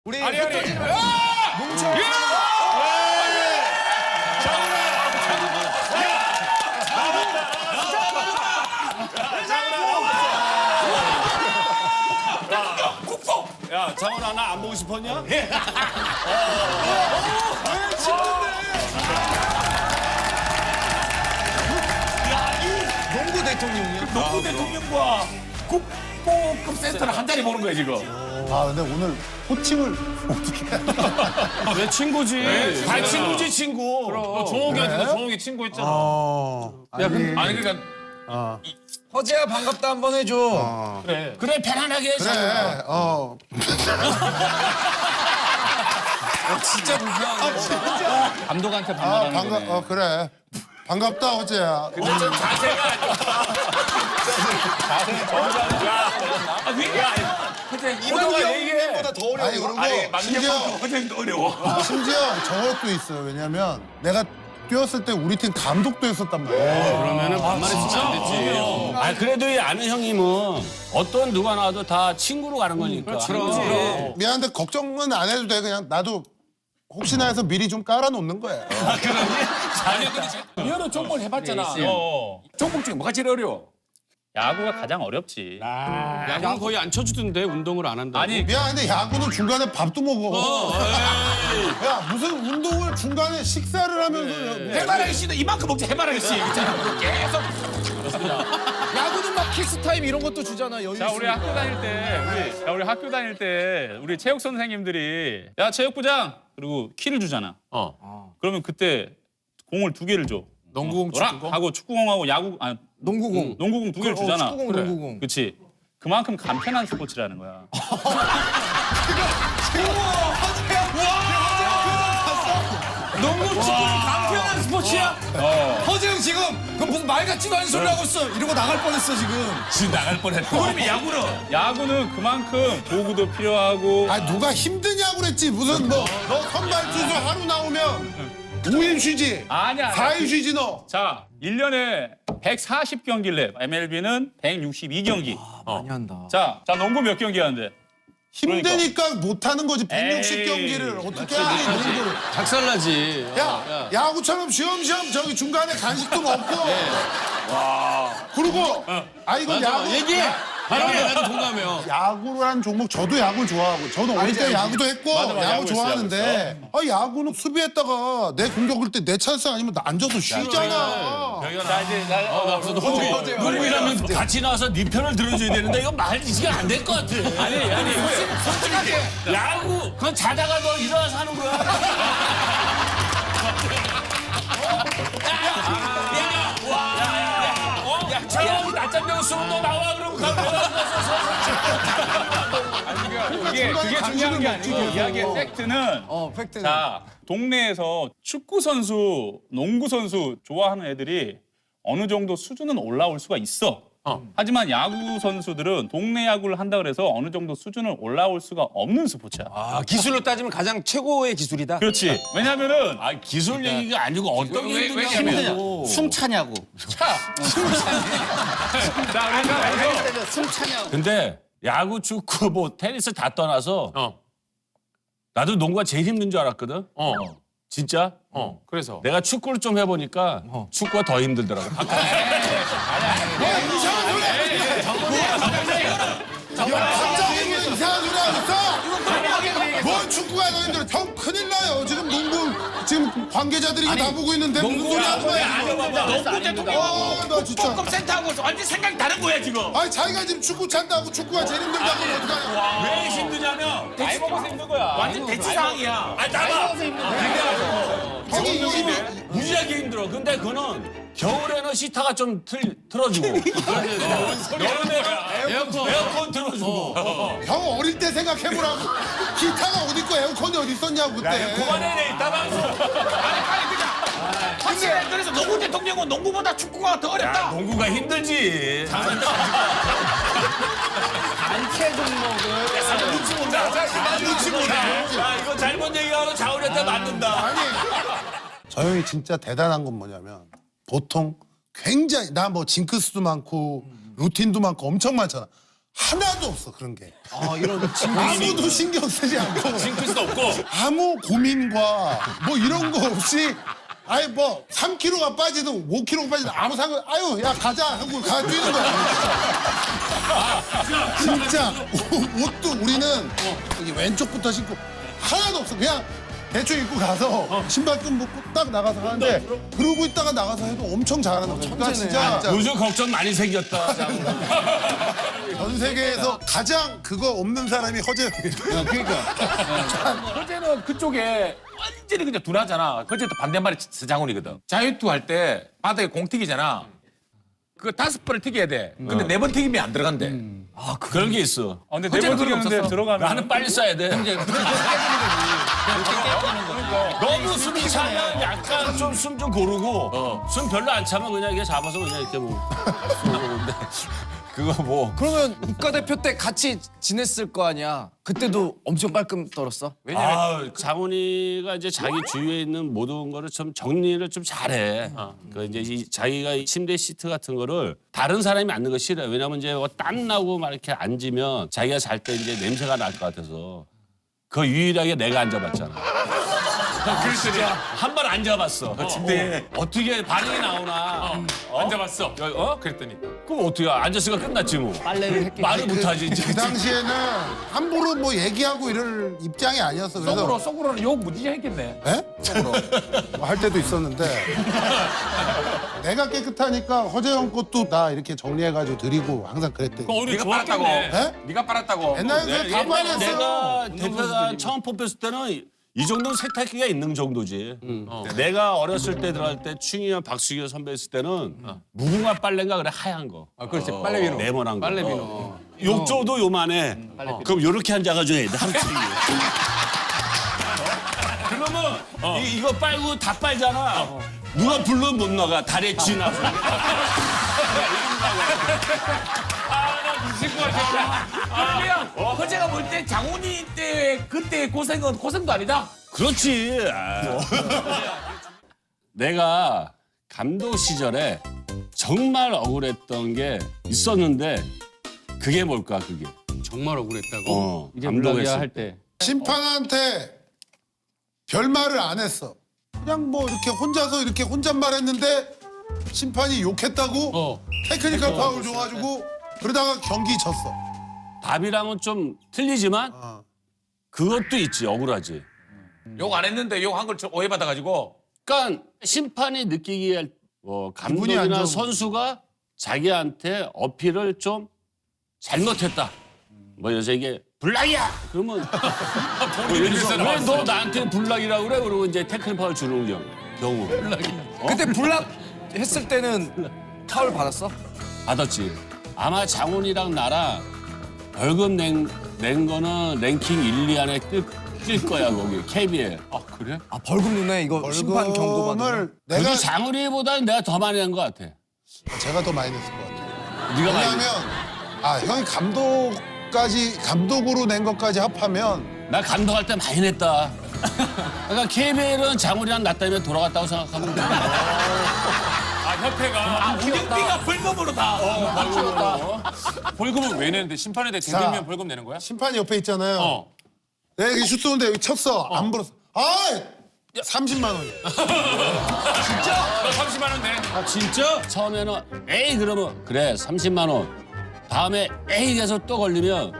우리 아니. 뭉쳐. 야, 장훈아, 나 안 보고 싶었냐? 농구 대통령이요? 농구 대통령과 국보급 센터를 한 자리 보는 거야 지금. 아 근데 오늘 호칭을 어떻게 해야 내 친구지. 다 친구지 친구. 너 종욱이한테 종욱이 친구 했잖아. 아니 그러니까 허재야 반갑다 한번 해줘. 그래 편안하게 해줘. 그래 진짜 불편하다. 감독한테 반말하는 거네. 그래 반갑다 어제야 이만희 형님보다 더 어려워. 아니 그리고 심지어 저것도 있어요 왜냐면 내가 뛰었을 때 우리 팀 감독도 했었단 말이야 그러면은 반말했으면 안 됐지. 아 그래도 이 아는 형님은 어떤 누가 나와도 다 친구로 가는 거니까. 그렇지. 미안한데 걱정은 안 해도 돼 그냥 나도 혹시나 해서 미리 좀 깔아놓는 거야 여러 종목을 해봤잖아. 종목 중에 뭐가 제일 어려워? 야구가 가장 어렵지. 야구는 거의 안 쳐주던데 운동을 안 한다고. 아니, 미안한데 야구는 중간에 밥도 먹어 야 무슨 운동을 중간에 식사를 하면서 해바라기 씨도 이만큼 먹지 해바라기 씨 있잖아. 계속. 야구는 막 키스 타임 이런 것도 주잖아. 여유 자, 우리 있으니까. 우리 학교 다닐 때 우리 체육 선생님들이 야, 체육부장! 그리고 키를 주잖아. 그러면 그때 공을 2개를 줘. 농구공, 너랑 축구공? 하고 축구공하고 농구공. 농구공 2개를 주잖아. 축구공, 농구공. 그렇지. 그만큼 간편한 스포츠라는 거야. 농구 축구는 간편한 스포츠야? 허재형 지금 그 무슨 말 같지도 않은 소리 하고 있어. 이러고 나갈 뻔했어 지금. 지금 나갈 뻔했다. 그러면 야구는? 야구는 그만큼 도구도 필요하고 아 누가 힘드냐고 그랬지 무슨 너 선발 투수 하루 나오면 5일 쉬지 아니야. 4일 쉬지 너 자, 1년에 140경기를 해. MLB는 162경기. 많이 한다. 자, 농구 몇 경기 하는데? 힘드니까 못하는 거지 에이, 160경기를 어떻게 하니 농구를 작살나지. 야 야구처럼 쉬엄쉬엄 저기 중간에 간식도 먹고 그리고 이건 야구 얘기해. 바로 나도 동감해요. 야구라는 종목 저도 야구를 좋아하고 저는 어릴 때 야구도 했고 맞아, 야구 야구 좋아하는데 야구는 수비했다가 내 공격을 때 내 찬스 아니면 나 앉아서 쉬잖아 자, 이제 농구이라면 같이 나와서 네 편을 들어줘야 되는데 이거 말지가 안 될 것 같아. 아니 솔직하게 야구 그건 자다가 너 일어나서 하는 거야. 야, 낮잠 배웠으면 너 나와 그러고 그게 중요한 게 아니고 이야기의 팩트는 팩트는. 자, 동네에서 축구 선수, 농구 선수 좋아하는 애들이 어느 정도 수준은 올라올 수가 있어. 하지만 야구 선수들은 동네 야구를 한다 그래서 어느 정도 수준을 올라올 수가 없는 스포츠야. 아, 기술로 따지면 가장 최고의 기술이다. 그렇지. 왜냐면은 기술 얘기가 아니고 어떤 게 힘드냐고. 숨 차냐고. 자, 그래서 숨 차냐고. 근데 야구, 축구, 뭐 테니스 다 떠나서 나도 농구가 제일 힘든 줄 알았거든. 진짜? 그래서 내가 축구를 좀 해보니까 축구가 더 힘들더라고. 갑자기 왜 이상한 소리 하고 있어 뭘 축구가 더 힘들어 형 큰일 나요 지금 농구 지금 관계자들이 이거 다 보고 있는데 무슨 소리 하는 거야 농구 대통령하고 나 진짜 국보급 센터하고 완전 생각이 다른 거야 지금. 아니 자기가 지금 축구 찬다고 축구가 제일 힘들다고 그러면 어떡하냐 왜 힘드냐면 나이 먹어서 힘든 거야. 완전 대치 상황이야. 아니 나봐. 형이 이미 무지하게 힘들어. 근데 그거는 겨울에는 시타가 좀 틀어주고 여름에 에어컨 틀어주고 형 어릴 때 생각해보라고 기타가 어디 있고 에어컨이 어디 있었냐고 그때 그만해 이따 방송. 아니 그냥 확실해. 그래서 농구 대통령은 농구보다 축구가 더 어렵다. 농구가 힘들지. 눈치 보네. 야 이거 잘못 얘기하고 자우리한테 맞는다. 아니 저 형이 진짜 대단한 건 뭐냐면 보통 굉장히 나 뭐 징크스도 많고 루틴도 많고 엄청 많잖아 하나도 없어 그런 게. 이런 아무도 신경 쓰지 않고 징크스도 없고. 아무 고민과 뭐 이런 거 없이 아예 뭐 3kg가 빠지든 5kg가 빠지든 아무 상관 아유 야 가자 하고 가 뛰는 거야. 진짜 옷도 우리는 여기 왼쪽부터 신고 하나도 없어. 그냥 대충 입고 가서 신발 끈 묶고 딱 나가서 하는데 그러고 있다가 나가서 해도 엄청 잘하는 거야. 그러니까 진짜 요즘 걱정 많이 생겼다. 전 세계에서 가장 그거 없는 사람이 허재영이에요. 허재는 그쪽에 완전히 그냥 둔하잖아. 허재 또 반대말이 서장훈이거든. 자유투 할 때 바닥에 공 튀기잖아. 그거 5번을 튀겨야 돼. 근데 4번 튀기면 안 들어간대. 그런 게 있어. 근데 허재는 네번 그런 거 튀겼는데 없었어. 들어가면 나는 빨리 쏴야 돼. 너무 숨이 차면 약간 좀 숨 좀 고르고 숨 별로 안 차면 그냥 이게 잡아서 그냥 이렇게 뭐. 근데 그거 뭐. 그러면 국가대표 때 같이 지냈을 거 아니야. 그때도 엄청 깔끔 떨었어. 장훈이가 이제 자기 주위에 있는 모든 거를 좀 정리를 좀 잘해. 그 이제 자기가 이 침대 시트 같은 거를 다른 사람이 앉는 거 싫어해. 왜냐면 이제 땀 나고 막 이렇게 앉으면 자기가 잘 때 이제 냄새가 날 것 같아서. 그 유일하게 내가 앉아봤잖아. 그랬더니 한 번 앉아봤어. 침대에 어떻게 반응이 나오나. 앉아봤어. 그랬더니 그럼 어떻게 앉았으니까 끝났지 뭐. 빨래를 했겠지. 말을 못하지 이제. 그 당시에는 함부로 뭐 얘기하고 이럴 입장이 아니었어. 그래서 속으로는 욕 무지개 했겠네. 에? 속으로 뭐할 때도 있었는데 내가 깨끗하니까 허재영 것도 나 이렇게 정리해가지고 드리고 항상 그랬대. 우리 네가 빨았다고. 에? 네가 빨았다고. 옛날에 그냥 다 옛날에 빨았어. 내가 대표단 처음 뽑혔을 때는 이 정도는 세탁기가 있는 정도지. 내가 어렸을 때 들어갈 때 충이와 박수기 선배 있을 때는 무궁화 빨래인가 그래 하얀 거. 그렇지. 빨래 비누. 네모난 거. 빨래 비누. 욕조도 요만해. 그럼 요렇게 앉아가지고 해야 돼. 하루 종일. 그러면 이거 빨고 다 빨잖아. 누가 불러면 못 나가. 다리에 쥐나서. 그러면 허재가 볼 때 장훈이 때 그때 고생은 고생도 아니다. 그렇지. 내가 감독 시절에 정말 억울했던 게 있었는데 그게 뭘까 그게. 정말 억울했다고. 이제 감독했을 물러가야 할 때. 심판한테 별말을 안 했어. 그냥 뭐 이렇게 혼자서 이렇게 혼잣말했는데 심판이 욕했다고 테크니컬 파울 줘가지고 그러다가 경기 졌어. 답이랑은 좀 틀리지만 그것도 있지 억울하지. 욕 안 했는데 욕 한 걸 오해받아가지고. 그러니까 심판이 느끼기에 기분이 안 감독이나 좋은 선수가 자기한테 어필을 좀 잘못했다. 뭐 요새 이게 불락이야. 그러면 왜 너 나한테 불락이라고 그래? 그러고 이제 테크니컬 파울 주는 경우. 그때 불락 했을 때는 파울 받았어? 받았지. 아마 장훈이랑 나랑 벌금 낸 거는 랭킹 1, 2 안에 뜰 거야 거기 KBL. 그래? 아 벌금 누네 이거 심판 경고 받으면. 벌금을 그래도 내가 장훈이보다는 내가 더 많이 낸 것 같아. 제가 더 많이 냈을 것 같아. 네가 많이 왜냐하면 형이 감독으로 낸 것까지 합하면 나 감독할 때 많이 냈다. 그러니까 KBL은 장훈이랑 나 때문에 돌아갔다고 생각하면 돼. 아, 우경비가 벌금으로 다. 벌금은 왜 내는데? 심판에 대해 자. 들면 벌금 내는 거야? 심판이 옆에 있잖아요. 내가 여기 슛 쏘는데 여기 쳤어. 안 불었어. 30만 원이야. 너 30만 원 내. 진짜? 처음에는 에이 그러면 그래 30만 원. 다음에 에이 계속 또 걸리면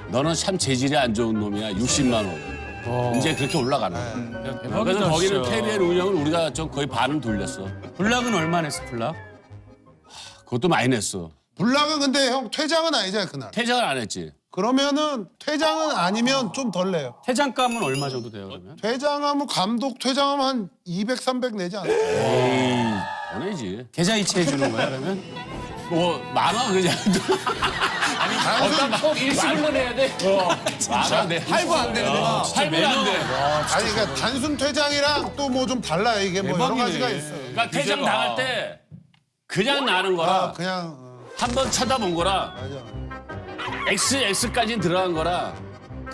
너는 참 재질이 안 좋은 놈이야 60만 원. 이제 그렇게 올라가는 거야. 그래서 거기는 KBL 운영을 우리가 좀 거의 반은 돌렸어. 불락은 얼마 냈어, 불락? 그것도 많이 냈어. 불락은 근데 형 퇴장은 아니잖아 그날. 퇴장을 안 했지. 그러면은 퇴장은 아니면 좀 덜 내요. 퇴장감은 얼마 정도 돼요, 그러면? 퇴장하면 감독 퇴장하면 한 200, 300 내지 않아? 보내지. 계좌 이체해 주는 거야, 그러면? 뭐 많아 그냥. 꼭 일시불로 내야 돼. 많아. 네. 할부 안 되는 거. 할부는 안 돼. 아니 그러니까 단순 퇴장이랑 또 뭐 좀 달라요. 이게 뭐 여러 가지가 있어. 그러니까 퇴장 당할 때 그냥 나는 거라 그냥 한 번 쳐다본 거라 맞아. XX까지는 들어간 거라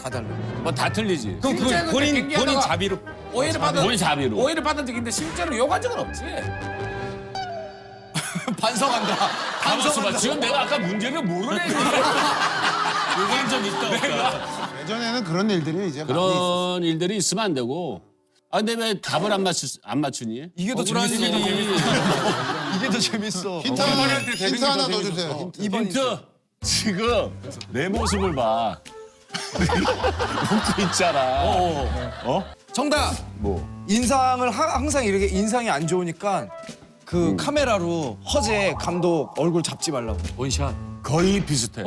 다 달라. 뭐 다 틀리지. 그럼 그 실제로 본인 경기하다가 자비로. 오해를 받은 본인 자비로. 오해를 받은 적이 있는데 실제로 욕한 적은 없지. 반성한다. 가만있어 봐. 지금 내가 아까 문제를 모르네. 요구한 적 있다 없다. 예전에는 그런 일들이 이제 많이 있었어. 그런 일들이 있으면 안 되고. 아 근데 왜 답을 안 맞추니? 이게 더 재밌어. 이게 더 재밌어. 힌트 하나 더 주세요. 힌트. 지금 내 모습을 봐. 웃고 있잖아. 정답. 뭐? 인상을 항상 이렇게 인상이 안 좋으니까 그 카메라로 허재 감독 얼굴 잡지 말라고. 원샷. 거의 비슷해.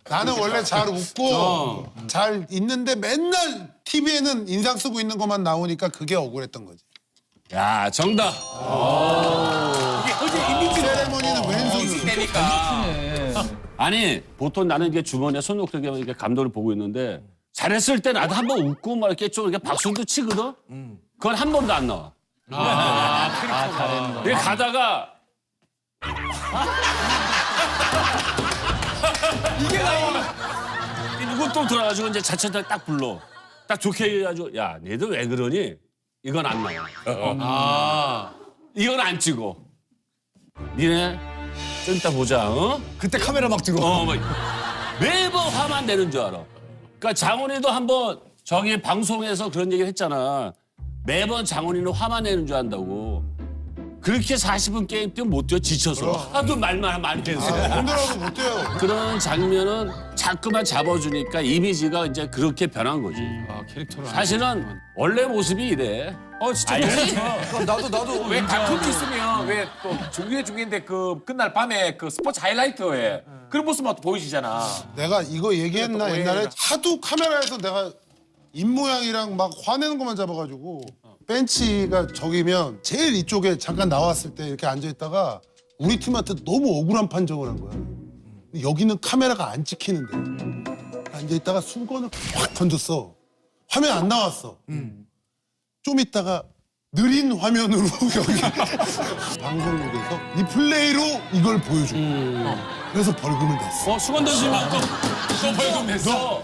나는 원래 잘 웃고 잘 있는데 맨날 TV에는 인상 쓰고 있는 것만 나오니까 그게 억울했던 거지. 야 정답. 세레머니는 왼손으로. 되니까. 아니 보통 나는 이게 주머니에 손 놓고 이렇게 감독을 보고 있는데 잘했을 때 나도 한번 웃고 막 이렇게 좀 이렇게 박수도 치거든. 그건 한 번도 안 나와. 이게 가다가 이게 나와. 누구 또 들어가지고 이제 자체적으로 딱 불러. 딱 좋게 해가지고 야 너희들 왜 그러니? 이건 안 나와. 이건 안 찍어. 니네 좀 이따 보자. 어? 그때 카메라 막 들어. 막 매번 화만 내는 줄 알아. 그러니까 장훈이도 한번 저기 방송에서 그런 얘기를 했잖아. 매번 장훈이는 화만 내는 줄 안다고. 그렇게 40분 게임 뛰면 못 뛰어 지쳐서. 하도 말만 많이 해서. 힘들어도 못 돼요. 그런 장면은 자꾸만 잡아주니까 이미지가 이제 그렇게 변한 거지. 캐릭터를. 사실은 원래 모습이 이래. 진짜 알지? 나도 왜 다툼 있으면 왜 또 중계인데 그 끝날 밤에 그 스포츠 하이라이트에 그런 모습만 또 보이시잖아. 내가 이거 얘기했나 옛날에 하도 카메라에서 내가 입모양이랑 막 화내는 것만 잡아가지고 벤치가 저기면 제일 이쪽에 잠깐 나왔을 때 이렇게 앉아있다가 우리 팀한테 너무 억울한 판정을 한 거야. 근데 여기는 카메라가 안 찍히는데 앉아있다가 수건을 확 던졌어. 화면 안 나왔어. 좀 있다가 느린 화면으로 여기 방송국에서 이 플레이로 이걸 보여줘. 그래서 벌금을 냈어. 수건 던지면 또 벌금 냈어.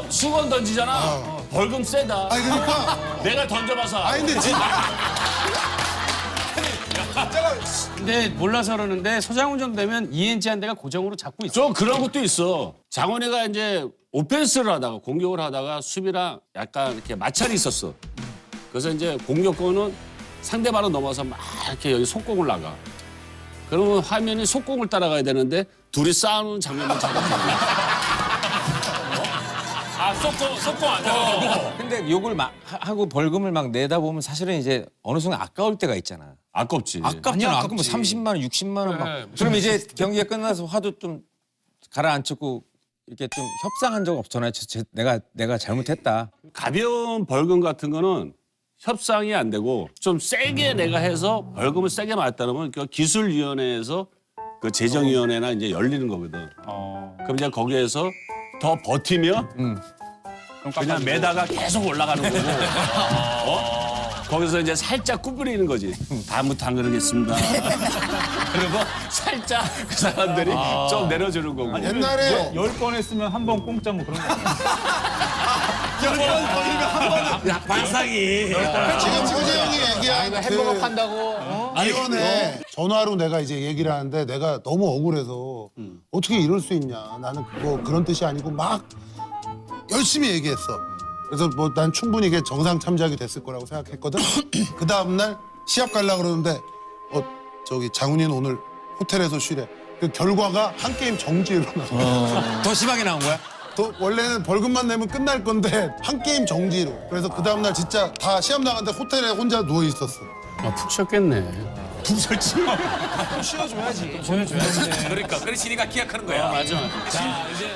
수건 던지잖아. 벌금 세다. 아니 그러니까 내가 던져봐서. 아니 근데 진짜 근데 몰라서 그러는데 서장훈 정도 되면 ENG 한 대가 고정으로 잡고 있어. 좀 그런 것도 있어. 장원이가 이제 오펜스를 하다가 공격을 하다가 수비랑 약간 이렇게 마찰이 있었어. 그래서 이제 공격권은 상대방을 넘어서 막 이렇게 여기 속공을 나가. 그러면 화면이 속공을 따라가야 되는데 둘이 싸우는 장면을 잡았거든. 속공 안 잡아주고. 근데 욕을 막 하고 벌금을 막 내다 보면 사실은 이제 어느 순간 아까울 때가 있잖아. 아깝지. 아깝잖아. 아까 뭐 30만 원, 60만 원 막. 그러면 이제 경기가 끝나서 화도 좀 가라앉히고 이렇게 좀 협상한 적 없잖아요. 내가 잘못했다. 가벼운 벌금 같은 거는 협상이 안 되고 좀 세게 내가 해서 벌금을 세게 맞다면 그 기술위원회에서 그 재정위원회나 이제 열리는 거거든. 그럼 이제 거기에서 더 버티면 그냥 매다가 계속 올라가는 거고. 거기서 이제 살짝 구부리는 거지. 다음부터 안 그러겠습니다. 그리고 살짝 그 사람들이 좀 내려주는 거고. 옛날에 10번 했으면 한 번 공짜 뭐 그런 거. 반상이. 지금 호재 형이 얘기한 햄버거 판다고 이번에 전화로 내가 이제 얘기를 하는데 내가 너무 억울해서 어떻게 이럴 수 있냐. 나는 그런 뜻이 아니고 막 열심히 얘기했어. 그래서 뭐 난 충분히 이게 정상 참작이 됐을 거라고 생각했거든. 그 다음날 시합 가려고 그러는데 저기 장훈이는 오늘 호텔에서 쉬래. 그 결과가 한 게임 정지로 나와. 더 심하게 나온 거야? 또 원래는 벌금만 내면 끝날 건데 한 게임 정지로. 그래서 그 다음날 진짜 다 시합 나갔는데 호텔에 혼자 누워 있었어. 푹 쉬었겠네. 그러니까 그러시니까 기억하는 거야. 맞아. 자 이제